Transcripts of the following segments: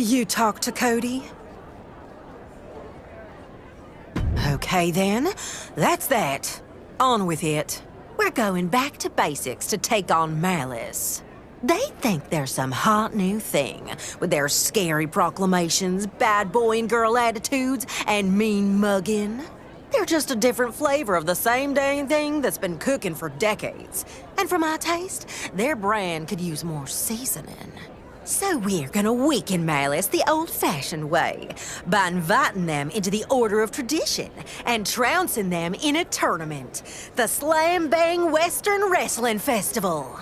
You talked to Cody? Okay then, that's that. On with it. We're going back to basics to take on Malice. They think they're some hot new thing, with their scary proclamations, bad boy and girl attitudes, and mean mugging. They're just a different flavor of the same dang thing that's been cooking for decades. And for my taste, their brand could use more seasoning. So we're gonna weaken Malice the old-fashioned way, by inviting them into the Order of Tradition and trouncing them in a tournament, the Slam Bang Western Wrestling Festival.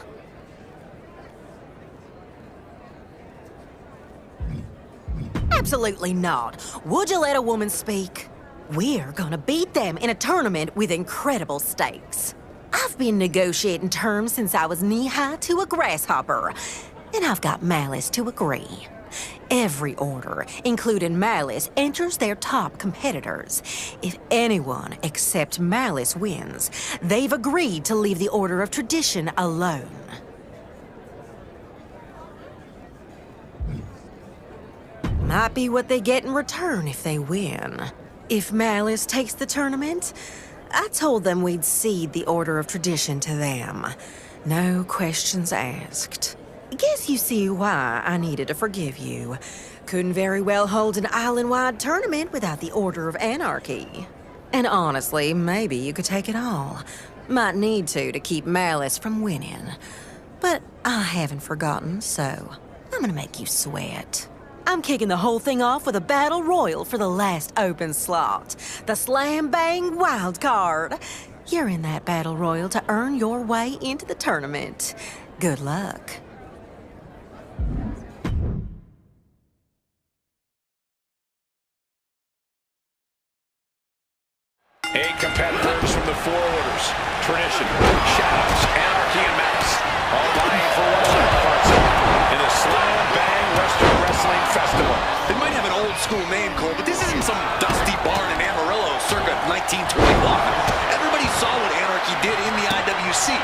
Absolutely not. Would you let a woman speak? We're gonna beat them in a tournament with incredible stakes. I've been negotiating terms since I was knee-high to a grasshopper, and I've got Malice to agree. Every order, including Malice, enters their top competitors. If anyone except Malice wins, they've agreed to leave the Order of Tradition alone. Might be what they get in return if they win. If Malice takes the tournament, I told them we'd cede the Order of Tradition to them. No questions asked. Guess you see why I needed to forgive you. Couldn't very well hold an island-wide tournament without the Order of Anarchy. And honestly, maybe you could take it all. Might need to keep Malice from winning. But I haven't forgotten, so I'm gonna make you sweat. I'm kicking the whole thing off with a battle royal for the last open slot. The Slam Bang Wild Card. You're in that battle royal to earn your way into the tournament. Good luck. Eight competitors from the four orders: Tradition, Shadows, Anarchy, and Malice, all vying for one of the parts in the Slam Bang Western Wrestling Festival. They might have an old school name, Cole, but this isn't some dusty barn in Amarillo circa 1921. Everybody saw what Anarchy did in the IWC.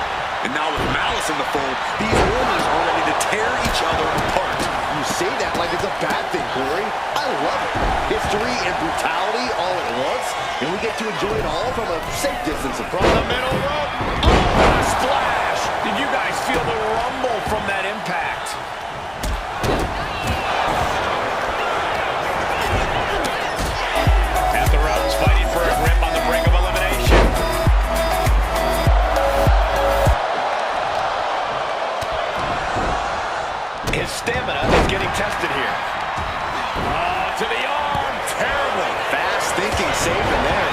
And now with Malice in the fold, these orders are ready to tear each other apart. You say that like it's a bad thing, Corey. I love it. History and brutality all at once, and we get to enjoy it all from a safe distance from The middle rope. Oh, what a splash! Did you guys feel the rumble from that impact? At the ropes, fighting for a grip on the brink of elimination. His stamina is getting tested here. Oh, to the arm. Terrible. fast thinking save in there.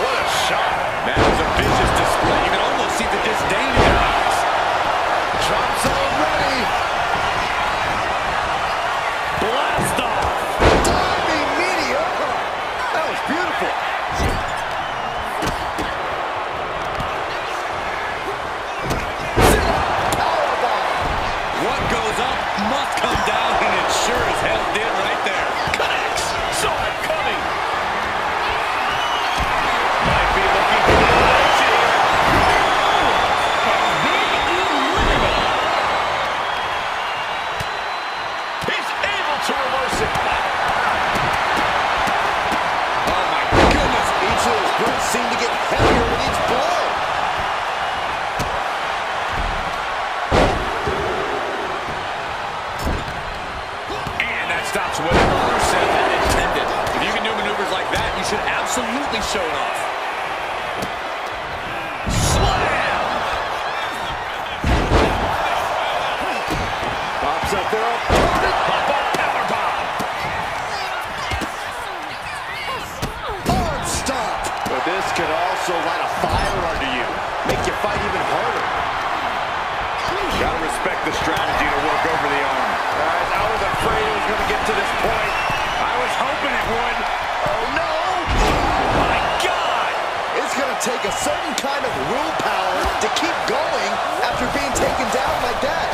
What a shot. That was a vicious display. You can almost see the disdain in their eyes. Drop zone ready. Blast off. Diving mediocre. That was beautiful. What goes up must come down, and it sure as hell did right there. Connects. Saw it coming. Might be looking for the edge here. Being eliminated. He's able to reverse it. Oh my goodness. Each of those brutes seem to get heavier with each blow. Stops whatever Rusev had intended. If you can do maneuvers like that, you should absolutely show it off. Slam! Pops up their opponent. Pop-up powerbomb. Arm stomp. But this could also light a fire under you. Make you fight even harder. Gotta respect the strategy to work over the arm. Guys, I was afraid it was going to get to this point. I was hoping it would. Oh no! My God! It's going to take a certain kind of willpower to keep going after being taken down like that.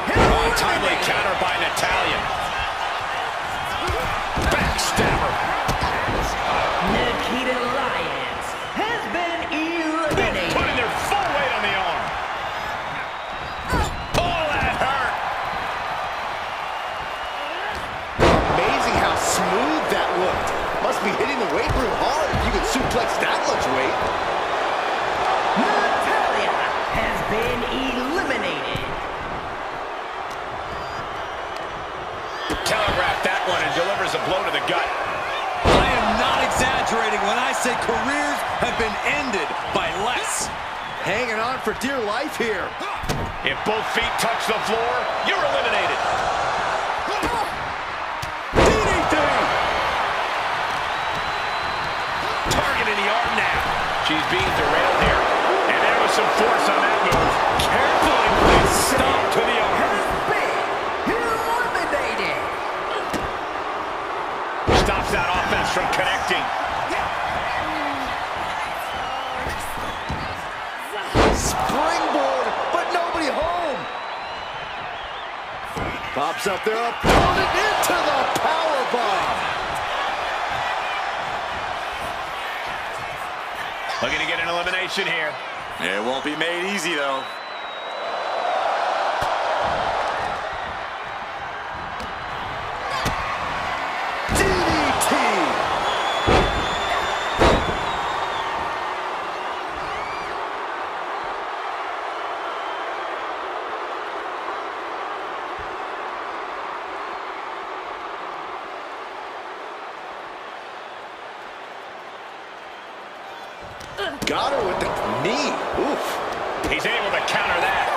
Untimely counter by an Italian. Backstabber. bench that much weight. Natalia has been eliminated. Telegraphed that one and delivers a blow to the gut. I am not exaggerating when I say careers have been ended by less. Hanging on for dear life here. If both feet touch the floor, you're eliminated. DDT! Targeting the arm now. She's being derailed here. And there was some force on that move. Carefully placed stomp to the arm. Has been eliminated. Stops that offense from connecting. Springboard, but nobody home. Pops up their opponent into the powerbomb. Looking to get an elimination here. It won't be made easy, though. DDT! Got her with the knee. Oof. He's able to counter that.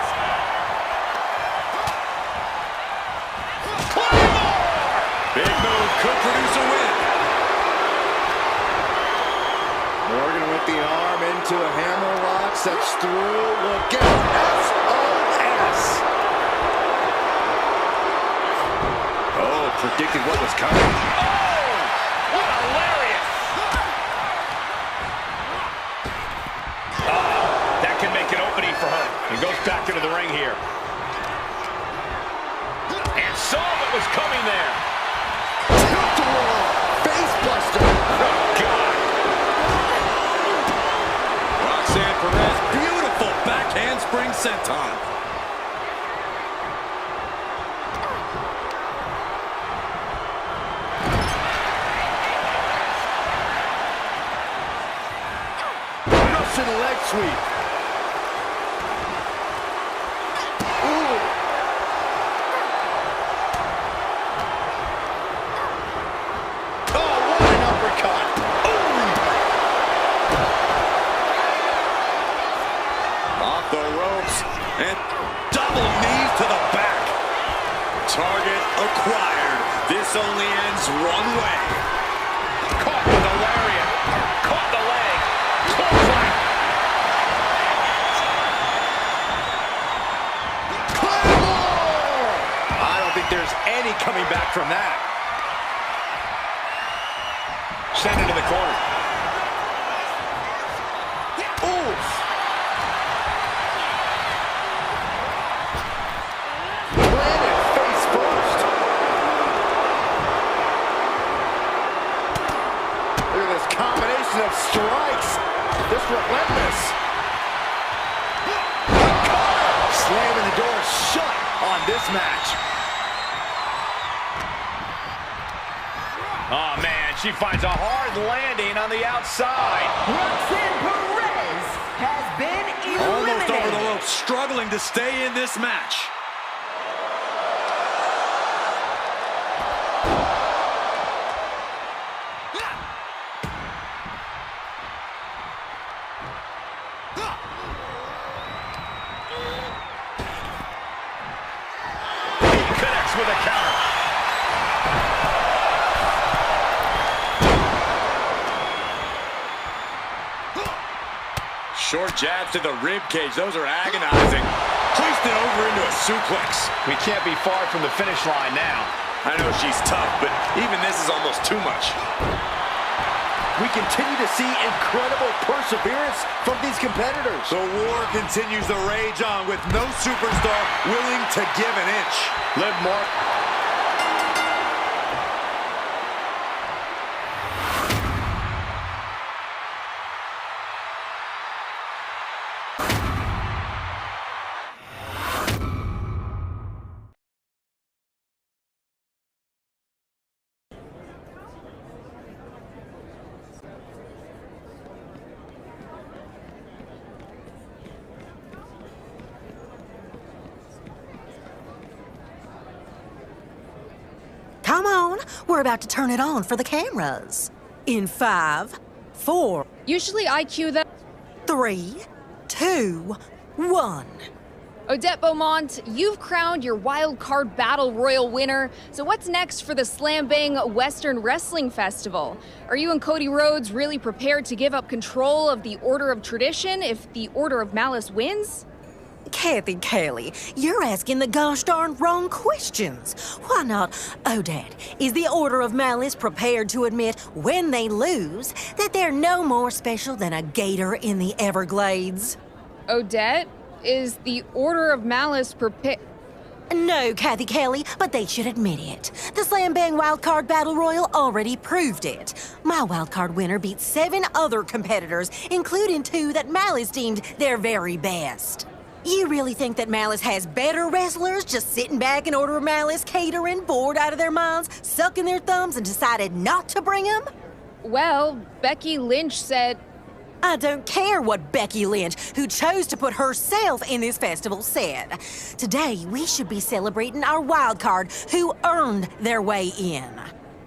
Big move could produce a win. Morgan with the arm into a hammer lock. Steps through. Look out. SOS. Oh, predicted what was coming. Oh! What a lariat! That can make an opening for her. And goes back into the ring here. And saw what was coming there. Face buster. Oh, God. Roxanne Perez, beautiful backhand spring senton. Russian leg sweep. Ooh. Oh, what an uppercut. Off the ropes and double knees to the back. Target acquired. This only ends one way. Caught with a lariat. Caught the leg. Clothesline. I don't think there's any coming back from that. Send into the corner. Oof. Planted face first. Look at this combination of strikes. This relentless. Slamming the door shut on this match. Oh, man, she finds a hard landing on the outside. Roxanne Perez has been Almost eliminated. over the ropes, struggling to stay in this match. He connects with a counter. Short jabs to the rib cage. Those are agonizing. Hoisted over into a suplex. We can't be far from the finish line now. I know she's tough, but even this is almost too much. We continue to see incredible perseverance from these competitors. The war continues to rage on with no superstar willing to give an inch. Liv Morgan. Come on, we're about to turn it on for the cameras. In 5, 4, Usually I cue the 3, 2, 1. Odette Beaumont, you've crowned your wild card battle royal winner. So what's next for the Slam Bang Western Wrestling Festival? Are you and Cody Rhodes really prepared to give up control of the Order of Tradition if the Order of Malice wins? Kathy Kelly, you're asking the gosh darn wrong questions. Why not, Odette? Is the Order of Malice prepared to admit when they lose that they're no more special than a gator in the Everglades? Odette, is the Order of Malice prepared? No, Kathy Kelly, but they should admit it. The Slam Bang Wildcard Battle Royal already proved it. My wildcard winner beat 7 other competitors, including 2 that Malice deemed their very best. You really think that Malice has better wrestlers just sitting back in Order of Malice catering, bored out of their minds, sucking their thumbs, and decided not to bring them? Well, Becky Lynch said. I don't care what Becky Lynch, who chose to put herself in this festival, said. Today, we should be celebrating our wild card who earned their way in.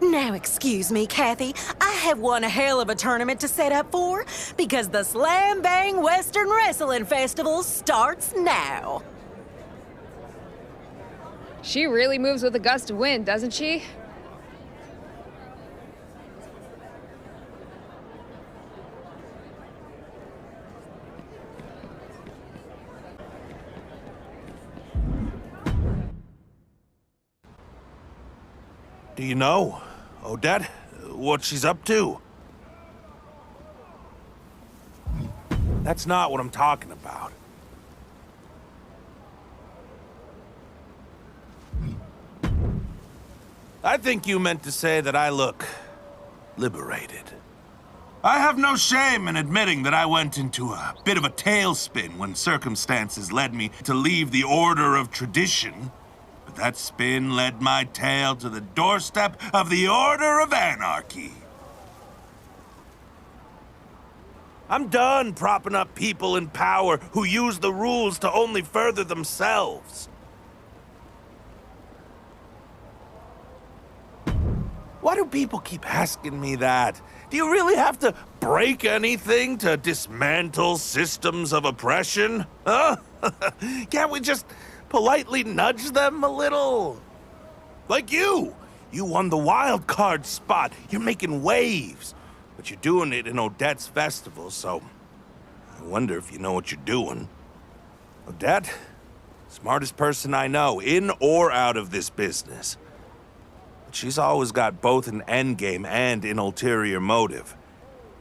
Now, excuse me, Kathy, I have one hell of a tournament to set up for because the Slam Bang Western Wrestling Festival starts now. She really moves with a gust of wind, doesn't she? Do you know, Odette, what she's up to? That's not what I'm talking about. I think you meant to say that I look liberated. I have no shame in admitting that I went into a bit of a tailspin when circumstances led me to leave the Order of Tradition. But that spin led my tail to the doorstep of the Order of Anarchy. I'm done propping up people in power who use the rules to only further themselves. Why do people keep asking me that? Do you really have to break anything to dismantle systems of oppression? Huh? Can't we just politely nudge them a little? Like you! You won the wild card spot. You're making waves. But you're doing it in Odette's festival, so I wonder if you know what you're doing. Odette, smartest person I know, in or out of this business. But she's always got both an endgame and an ulterior motive.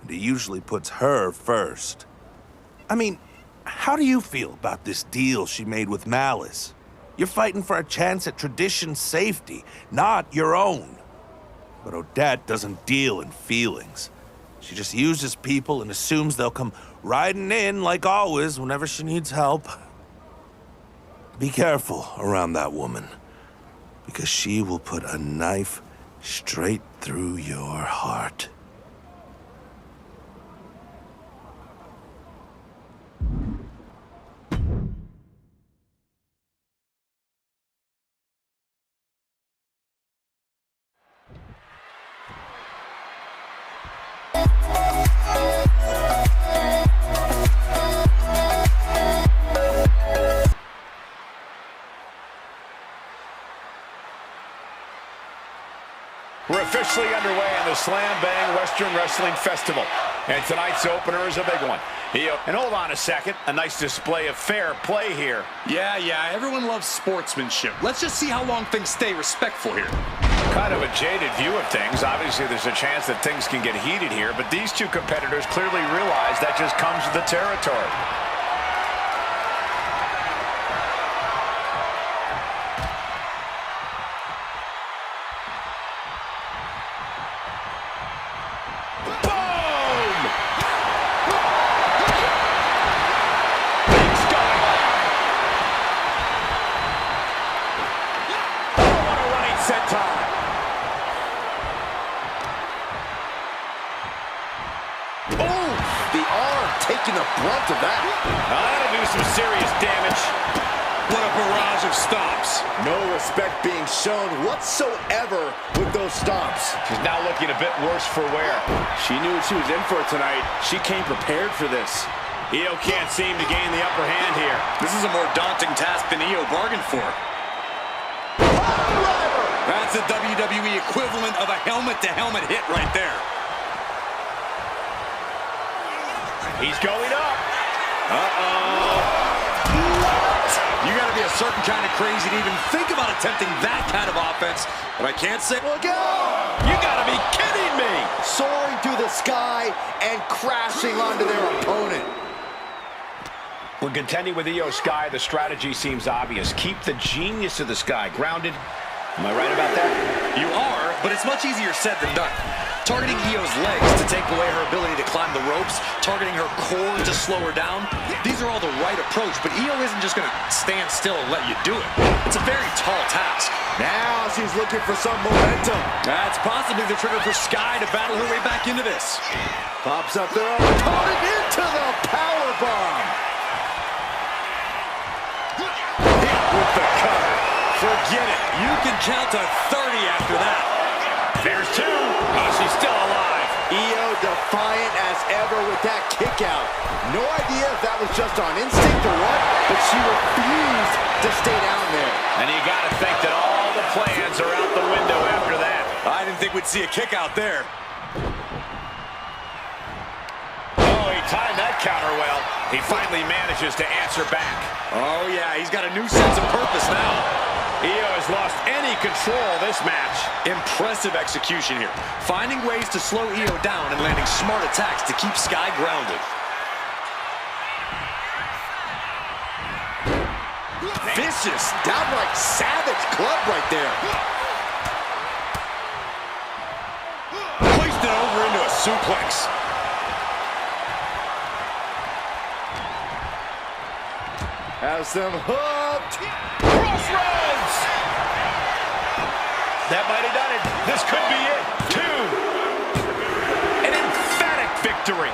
And it usually puts her first. I mean, how do you feel about this deal she made with Malice? You're fighting for a chance at Tradition's safety, not your own. But Odette doesn't deal in feelings. She just uses people and assumes they'll come riding in, like always, whenever she needs help. Be careful around that woman, because she will put a knife straight through your heart. We're officially underway on the Slam Bang Western Wrestling Festival. And tonight's opener is a big one. And hold on a second. A nice display of fair play here. Yeah. Everyone loves sportsmanship. Let's just see how long things stay respectful here. Kind of a jaded view of things. Obviously, there's a chance that things can get heated here, but these two competitors clearly realize that just comes with the territory. Taking the brunt of that. That'll do some serious damage. What a barrage of of stomps. No respect being shown whatsoever with those stomps. She's now looking a bit worse for wear. She knew what she was in for tonight. She came prepared for this. Io can't seem to gain the upper hand here. This is a more daunting task than Io bargained for. That's the WWE equivalent of a helmet-to-helmet hit right there. He's going up. You got to be a certain kind of crazy to even think about attempting that kind of offense. But I can't say, Look out! you got to be kidding me. Soaring through the sky and crashing onto their opponent. When contending with Io Sky, the strategy seems obvious. Keep the genius of the Sky grounded. Am I right about that? You are, but it's much easier said than done. Targeting Io's legs to take away her ability to climb the ropes, targeting her core to slow her down, these are all the right approach, but Io isn't just going to stand still and let you do it. It's a very tall task. Now she's looking for some momentum. That's possibly the trigger for Sky to battle her way back into this. Pops up their opponent into the powerbomb. Hit with the cutter. Forget it. You can count to 30 after that. There's two. Oh, she's still alive. Io defiant as ever with that kick out. No idea if that was just on instinct or what, but she refused to stay down there. And you got to think that all the plans are out the window after that. I didn't think we'd see a kick out there. Oh, he timed that counter well. He finally manages to answer back. Oh, yeah, he's got a new sense of purpose now. Io has lost any control this match. Impressive execution here. Finding ways to slow Io down and landing smart attacks to keep Sky grounded. Vicious, downright savage club right there. Hoisted over into a suplex. Has them hooked. Crossroads! That might have done it. This could be it. Two. An emphatic victory.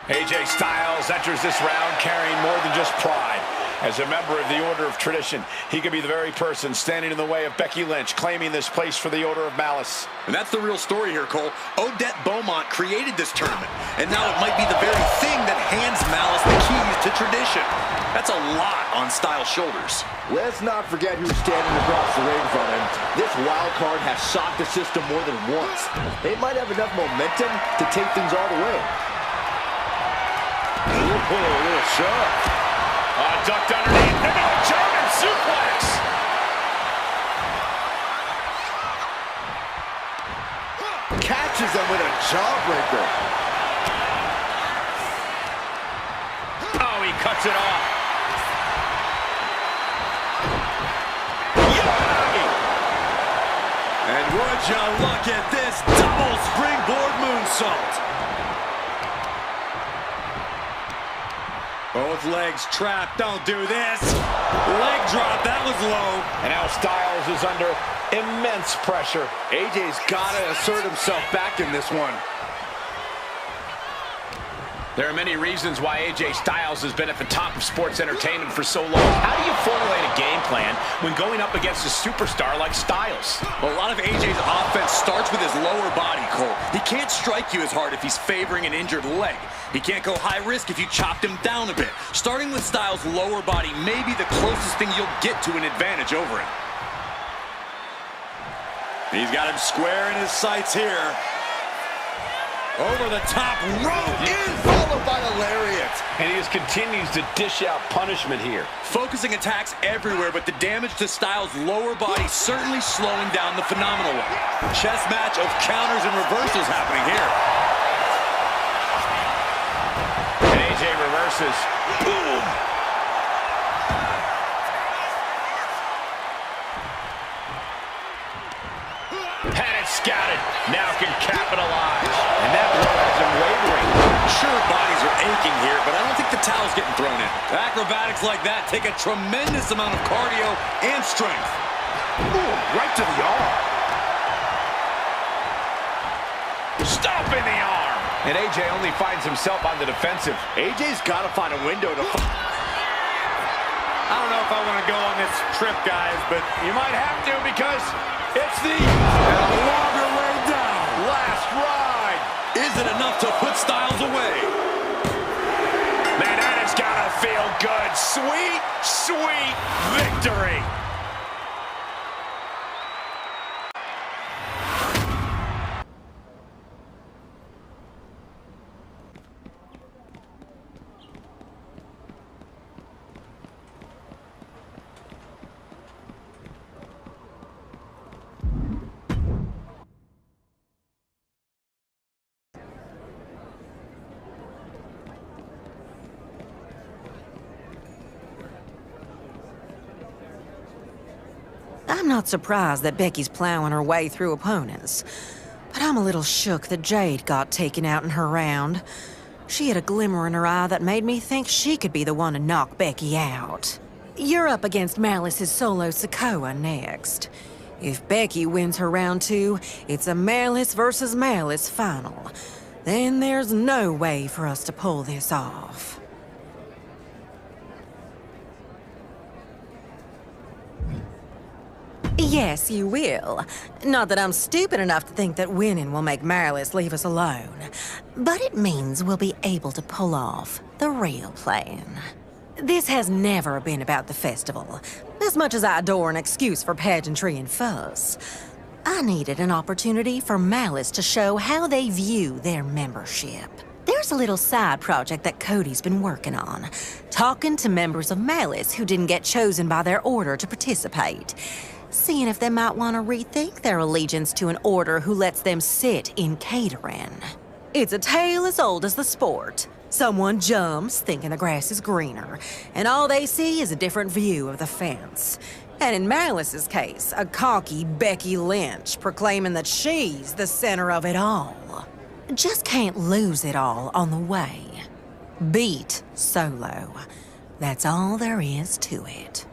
AJ Styles enters this round carrying more than just pride. As a member of the Order of Tradition, he could be the very person standing in the way of Becky Lynch, claiming this place for the Order of Malice. And that's the real story here, Cole. Odette Beaumont created this tournament, and now it might be the very thing that hands Malice the keys to tradition. That's a lot on Styles' shoulders. Let's not forget who's standing across the ring from him. This wild card has shocked the system more than once. They might have enough momentum to take things all the way. A little shove. Ducked underneath. They're going to German suplex. Catches them with a jawbreaker. Oh, he cuts it off. And would you look at this double springboard moonsault. Both legs trapped, don't do this. Leg drop, that was low. And now Styles is under immense pressure. AJ's got to assert himself back in this one. There are many reasons why AJ Styles has been at the top of sports entertainment for so long. How do you formulate a game plan when going up against a superstar like Styles? Well, a lot of AJ's offense starts with his lower body, Cole. He can't strike you as hard if he's favoring an injured leg. He can't go high risk if you chopped him down a bit. Starting with Styles' lower body may be the closest thing you'll get to an advantage over him. He's got him square in his sights here. Over the top rope, in, Followed by the lariat. And he just continues to dish out punishment here. Focusing attacks everywhere, but the damage to Styles' lower body certainly slowing down the phenomenal one. Chess match of counters and reversals happening here. And AJ reverses. Boom! Had it scouted. Now can capitalize. And that blow has him wavering. Sure, bodies are aching here, but I don't think the towel's getting thrown in. Acrobatics like that take a tremendous amount of cardio and strength. Ooh, right to the arm. Stomping the arm. And AJ only finds himself on the defensive. AJ's got to find a window to... I don't know if I want to go on this trip, guys, but You might have to because it's the longer way down. last ride. Is it enough to put Styles away? Man, that has got to feel good. Sweet, sweet victory. I'm not surprised that Becky's plowing her way through opponents, but I'm a little shook that Jade got taken out in her round. She had a glimmer in her eye that made me think she could be the one to knock Becky out. You're up against Malice's Solo Sikoa next. If Becky wins her round 2, it's a Malice versus Malice final. Then there's no way for us to pull this off. Yes, you will. Not that I'm stupid enough to think that winning will make Malice leave us alone. But it means we'll be able to pull off the real plan. This has never been about the festival. As much as I adore an excuse for pageantry and fuss, I needed an opportunity for Malice to show how they view their membership. There's a little side project that Cody's been working on, talking to members of Malice who didn't get chosen by their order to participate. Seeing if they might want to rethink their allegiance to an order who lets them sit in catering. It's a tale as old as the sport. Someone jumps thinking the grass is greener, and all they see is a different view of the fence. And in Malice's case, a cocky Becky Lynch proclaiming that she's the center of it all. Just can't lose it all on the way. Beat Solo. That's all there is to it.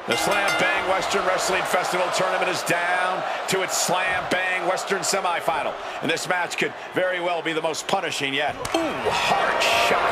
The Slam Bang Western Wrestling Festival tournament is down to its Slam Bang Western semifinal. And this match could very well be the most punishing yet. Ooh, hard shot.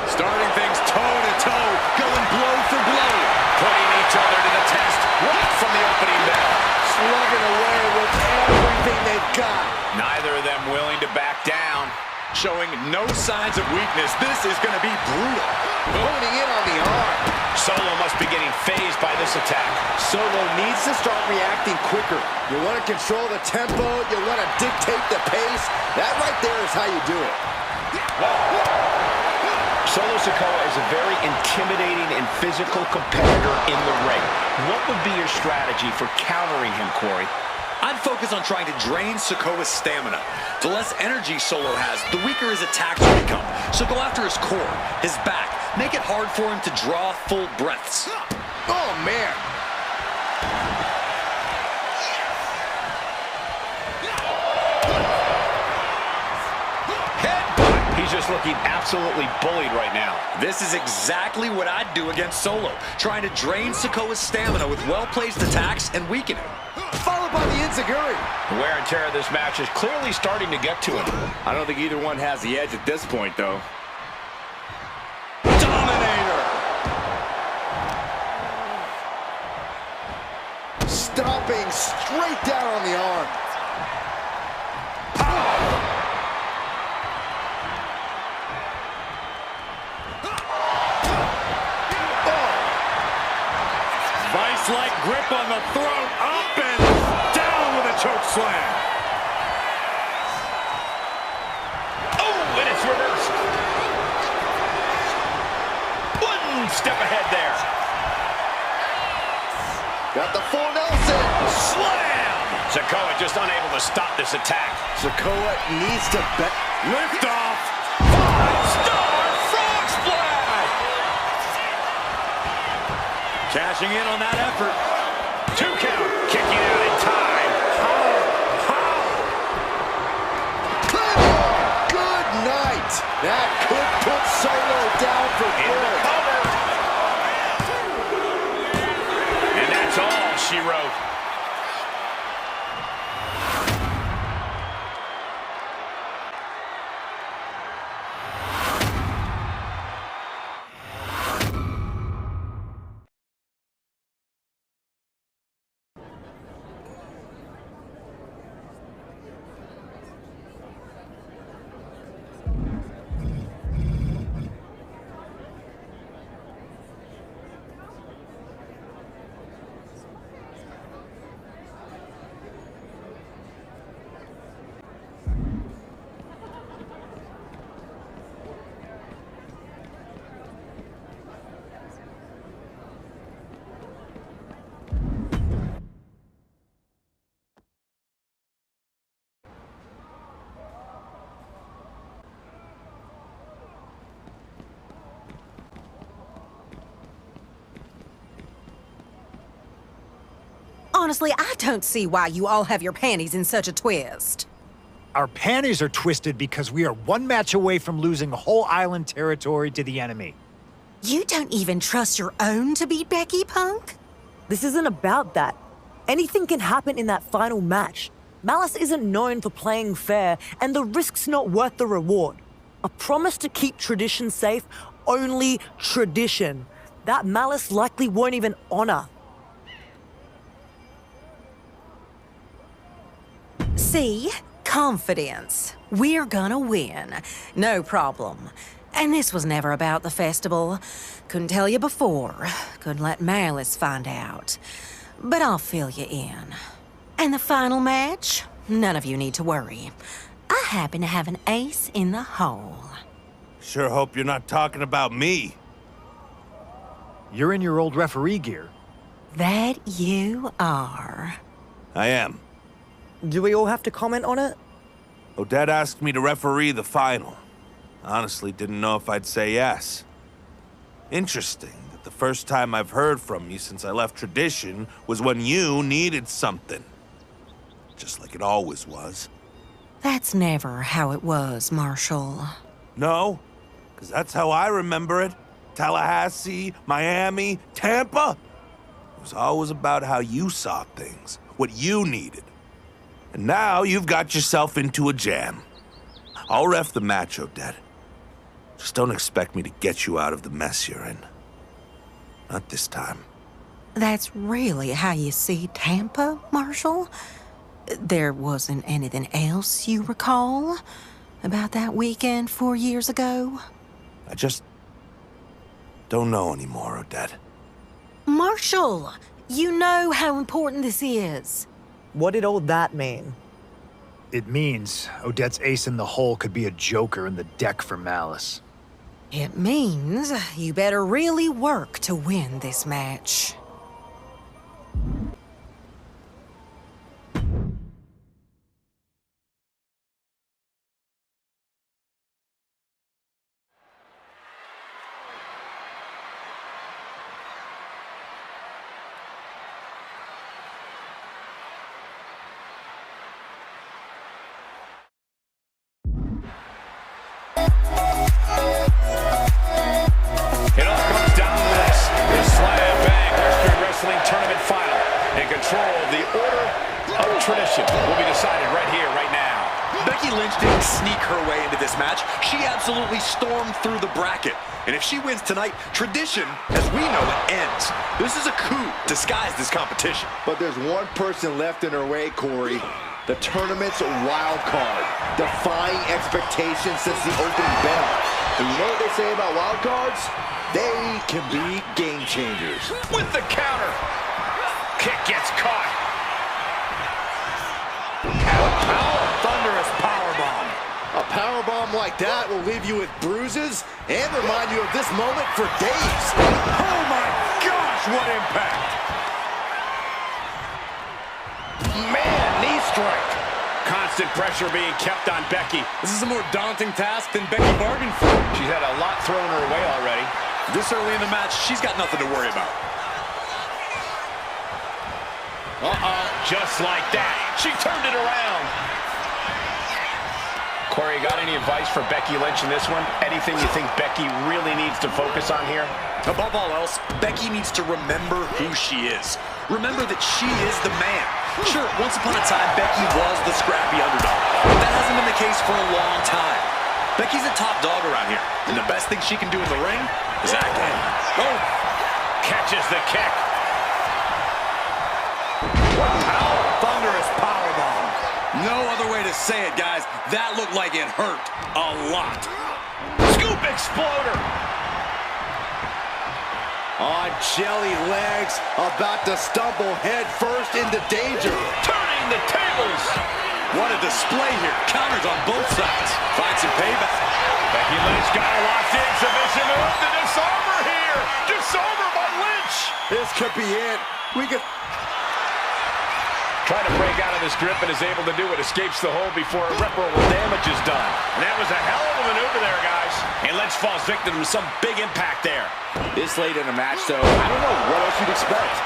Starting things toe-to-toe, going blow for blow. Putting each other to the test right from the opening bell. Slugging away with everything they've got. Neither of them willing to back down. Showing no signs of weakness. This is going to be brutal. Honing in on the arm. Solo must be getting phased by this attack. Solo needs to start reacting quicker. You want to control the tempo. You want to dictate the pace. That right there is how you do it. Solo Sikoa is a very intimidating and physical competitor in the ring. What would be your strategy for countering him, Corey? I'd focus on trying to drain Sikoa's stamina. The less energy Solo has, the weaker his attacks will become. So go after his core, his back. Make it hard for him to draw full breaths. Oh, man. Headbutt. He's just looking absolutely bullied right now. This is exactly what I'd do against Solo, trying to drain Sikoa's stamina with well-placed attacks and weaken him. Followed by the enziguri. The wear and tear of this match is clearly starting to get to him. I don't think either one has the edge at this point, though. Dominator! Stomping straight down on the arm. Vice-like grip on the throat, up and down with a choke slam. Oh, and it's reversed. One step ahead there. Got the full Nelson. Slam! Sikoa just unable to stop this attack. Sikoa needs to bet. Lift off. Five-star frog splash! Cashing in on that effort. 2 count, kicking out in time. Good night. That could put Solo down for In the good. cover. And that's all she wrote. Honestly, I don't see why you all have your panties in such a twist. Our panties are twisted because we are one match away from losing whole island territory to the enemy. You don't even trust your own to beat Becky, punk? This isn't about that. Anything can happen in that final match. Malice isn't known for playing fair, and the risk's not worth the reward. A promise to keep tradition safe, only tradition. That Malice likely won't even honor. See? Confidence. We're gonna win. No problem. And this was never about the festival. Couldn't tell you before. Couldn't let Malice find out. But I'll fill you in. And the final match? None of you need to worry. I happen to have an ace in the hole. Sure hope you're not talking about me. You're in your old referee gear. That you are. I am. Do we all have to comment on it? Odette asked me to referee the final. Honestly, didn't know if I'd say yes. Interesting that the first time I've heard from you since I left tradition was when you needed something. Just like it always was. That's never how it was, Marshall. No? Because that's how I remember it. Tallahassee, Miami, Tampa. It was always about how you saw things, what you needed. And now you've got yourself into a jam. I'll ref the match, Odette. Just don't expect me to get you out of the mess you're in. Not this time. That's really how you see Tampa, Marshall? There wasn't anything else you recall about that weekend 4 years ago? I just don't know anymore, Odette. Marshall, you know how important this is. What did all that mean? It means Odette's ace in the hole could be a joker in the deck for Malice. It means you better really work to win this match. It all comes down to this. The Slam Bang Western Wrestling Tournament Final. In control of the Order of Tradition will be decided right here, right now. Becky Lynch didn't sneak her way into this match. She absolutely stormed through the bracket. And if she wins tonight, tradition, as we know it, ends. This is a coup disguised as competition. But there's one person left in her way, Corey. The tournament's wild card, defying expectations since the opening bell. And you know what they say about wild cards? They can be game changers. With the counter. Kick gets caught. Thunderous powerbomb. A powerbomb like that will leave you with bruises and remind you of this moment for days. Oh my gosh, what impact! Man, knee strike. Constant pressure being kept on Becky. This is a more daunting task than Becky bargained for. She's had a lot thrown her way already. This early in the match, she's got nothing to worry about. Just like that. She turned it around. Corey, got any advice for Becky Lynch in this one? Anything you think Becky really needs to focus on here? Above all else, Becky needs to remember who she is. Remember that she is the man. Sure, once upon a time, Becky was the scrappy underdog, but that hasn't been the case for a long time. Becky's a top dog around here, and the best thing she can do in the ring is act in. Oh! Catches the kick. Thunderous powerbomb. No other way to say it, guys. That looked like it hurt a lot. Scoop exploder. On jelly legs, about to stumble head first into danger. Turning the tables. What a display here. Counters on both sides. Finds some payback. Becky Lynch got a locked-in submission move. The disarmer here. Disarmer by Lynch. This could be it. We could... Trying to break out of this grip and is able to do it. Escapes the hold before irreparable damage is done. And that was a hell of a maneuver there, guys. And Lynch falls victim to some big impact there. This late in the match, though, I don't know what else you'd expect.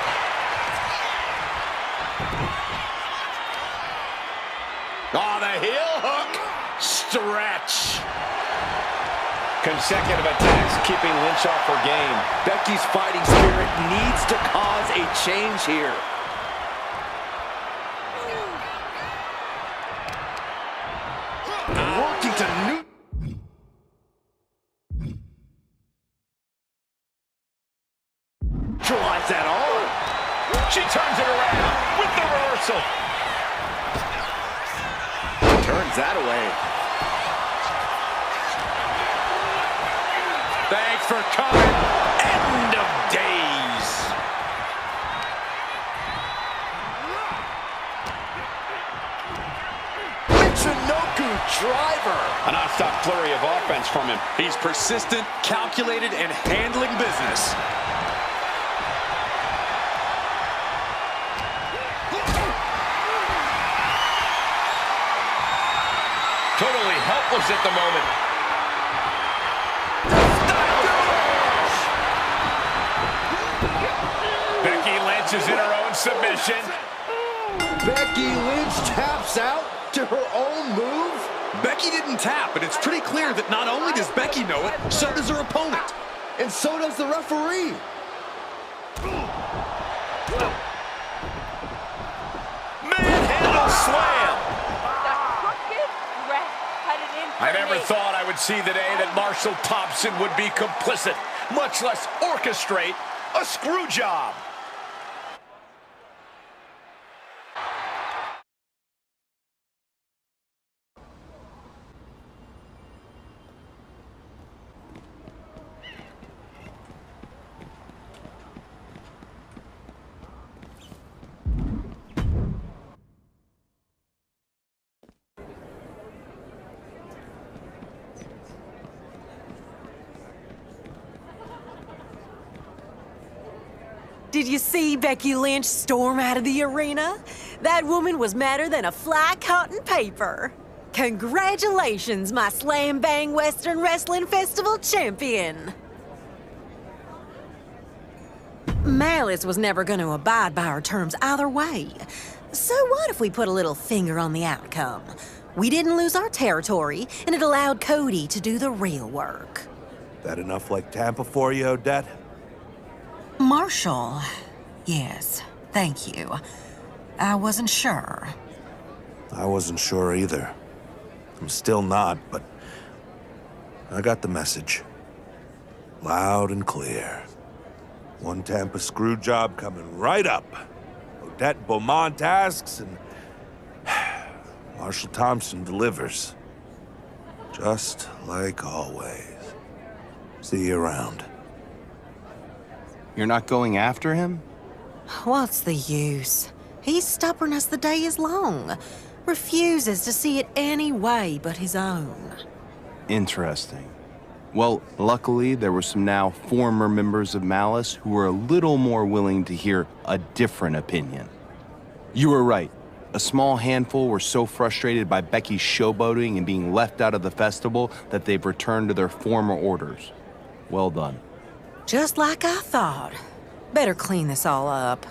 Oh, the heel hook. Stretch. Consecutive attacks keeping Lynch off her game. Becky's fighting spirit needs to cause a change here. Working to neutralize that arm. She turns it around with the reversal. Turns that away. Thanks for coming. End of days. Michinoku driver. A non-stop flurry of offense from him. He's persistent, calculated, and handling business. Totally helpless at the moment. Becky Lynch is in her own submission. Becky Lynch taps out to her own move. Becky didn't tap, but it's pretty clear that not only does Becky know it, so does her opponent. And so does the referee. Manhandle slam. I never thought I would see the day that Marshall Thompson would be complicit, much less orchestrate a screw job. Did you see Becky Lynch storm out of the arena? That woman was madder than a fly caught in paper. Congratulations, my Slam Bang Western Wrestling Festival champion! Malice was never going to abide by our terms either way. So what if we put a little finger on the outcome? We didn't lose our territory, and it allowed Cody to do the real work. That enough like Tampa for you, Odette? Marshall, yes, thank you. I wasn't sure. I wasn't sure either. I'm still not, but I got the message. Loud and clear. One Tampa Screwjob coming right up. Odette Beaumont asks, and Marshall Thompson delivers. Just like always. See you around. You're not going after him? What's the use? He's stubborn as the day is long. Refuses to see it any way but his own. Interesting. Well, luckily, there were some now former members of Malice who were a little more willing to hear a different opinion. You were right. A small handful were so frustrated by Becky's showboating and being left out of the festival that they've returned to their former orders. Well done. Just like I thought. Better clean this all up.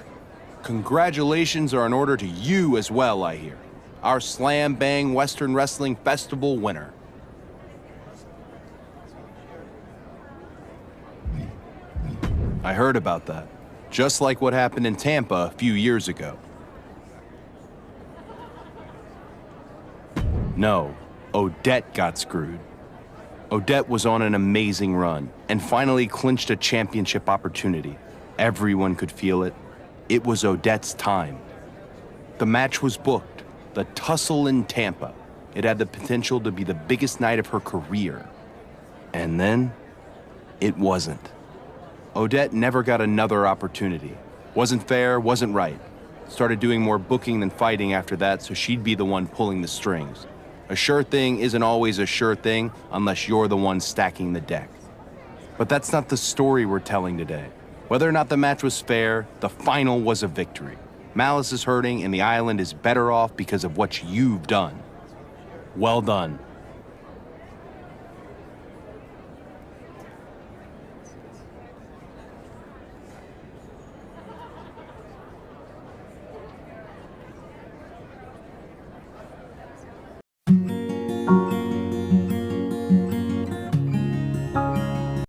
Congratulations are in order to you as well, I hear. Our Slam Bang Western Wrestling Festival winner. I heard about that. Just like what happened in Tampa a few years ago. No, Odette got screwed. Odette was on an amazing run and finally clinched a championship opportunity. Everyone could feel it. It was Odette's time. The match was booked, the tussle in Tampa. It had the potential to be the biggest night of her career. And then, it wasn't. Odette never got another opportunity. Wasn't fair, wasn't right. Started doing more booking than fighting after that, so she'd be the one pulling the strings. A sure thing isn't always a sure thing unless you're the one stacking the deck. But that's not the story we're telling today. Whether or not the match was fair, the final was a victory. Malice is hurting and the island is better off because of what you've done. Well done.